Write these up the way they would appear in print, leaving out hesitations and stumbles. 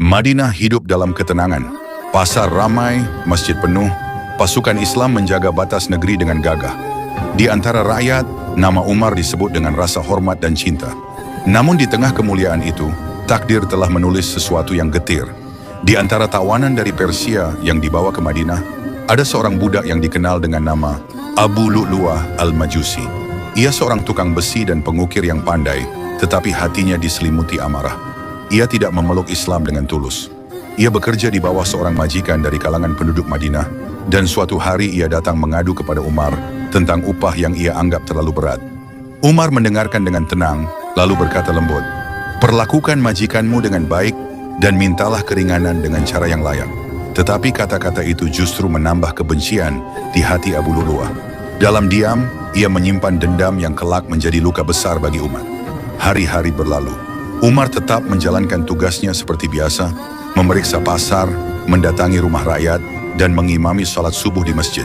Madinah hidup dalam ketenangan. Pasar ramai, masjid penuh, pasukan Islam menjaga batas negeri dengan gagah. Di antara rakyat, nama Umar disebut dengan rasa hormat dan cinta. Namun di tengah kemuliaan itu, takdir telah menulis sesuatu yang getir. Di antara tawanan dari Persia yang dibawa ke Madinah, ada seorang budak yang dikenal dengan nama Abu Lu'lu'ah al-Majusi. Ia seorang tukang besi dan pengukir yang pandai, tetapi hatinya diselimuti amarah. Ia tidak memeluk Islam dengan tulus. Ia bekerja di bawah seorang majikan dari kalangan penduduk Madinah, dan suatu hari ia datang mengadu kepada Umar tentang upah yang ia anggap terlalu berat. Umar mendengarkan dengan tenang, lalu berkata lembut, "Perlakukan majikanmu dengan baik dan mintalah keringanan dengan cara yang layak." Tetapi kata-kata itu justru menambah kebencian di hati Abu Lu'lu'ah. Dalam diam, ia menyimpan dendam yang kelak menjadi luka besar bagi umat. Hari-hari berlalu. Umar tetap menjalankan tugasnya seperti biasa, memeriksa pasar, mendatangi rumah rakyat, dan mengimami salat subuh di masjid.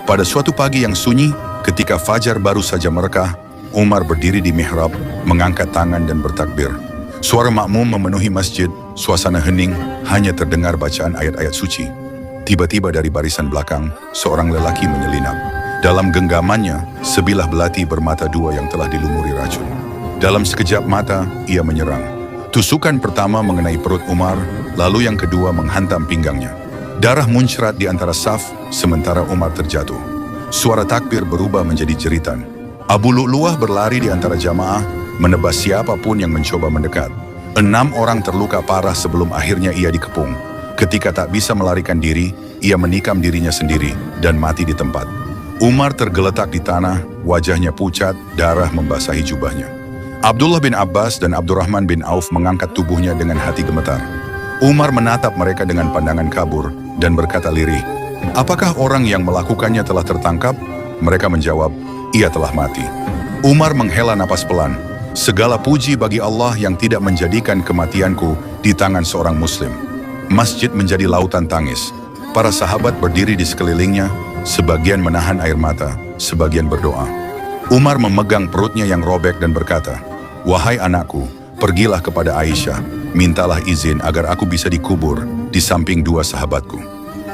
Pada suatu pagi yang sunyi, ketika fajar baru saja merekah, Umar berdiri di mihrab, mengangkat tangan dan bertakbir. Suara makmum memenuhi masjid, suasana hening, hanya terdengar bacaan ayat-ayat suci. Tiba-tiba dari barisan belakang, seorang lelaki menyelinap. Dalam genggamannya, sebilah belati bermata dua yang telah dilumuri racun. Dalam sekejap mata, ia menyerang. Tusukan pertama mengenai perut Umar, lalu yang kedua menghantam pinggangnya. Darah muncrat di antara saf, sementara Umar terjatuh. Suara takbir berubah menjadi jeritan. Abu Lu'lu'ah berlari di antara jamaah, menebas siapapun yang mencoba mendekat. 6 orang terluka parah sebelum akhirnya ia dikepung. Ketika tak bisa melarikan diri, ia menikam dirinya sendiri dan mati di tempat. Umar tergeletak di tanah, wajahnya pucat, darah membasahi jubahnya. Abdullah bin Abbas dan Abdurrahman bin Auf mengangkat tubuhnya dengan hati gemetar. Umar menatap mereka dengan pandangan kabur dan berkata lirih, "Apakah orang yang melakukannya telah tertangkap?" Mereka menjawab, "Ia telah mati." Umar menghela napas pelan. "Segala puji bagi Allah yang tidak menjadikan kematianku di tangan seorang muslim." Masjid menjadi lautan tangis. Para sahabat berdiri di sekelilingnya, sebagian menahan air mata, sebagian berdoa. Umar memegang perutnya yang robek dan berkata, "Wahai anakku, pergilah kepada Aisyah, mintalah izin agar aku bisa dikubur di samping 2 sahabatku."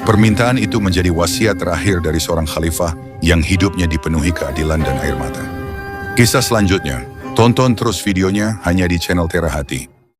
Permintaan itu menjadi wasiat terakhir dari seorang khalifah yang hidupnya dipenuhi keadilan dan air mata. Kisah selanjutnya, tonton terus videonya hanya di channel Tera Hati.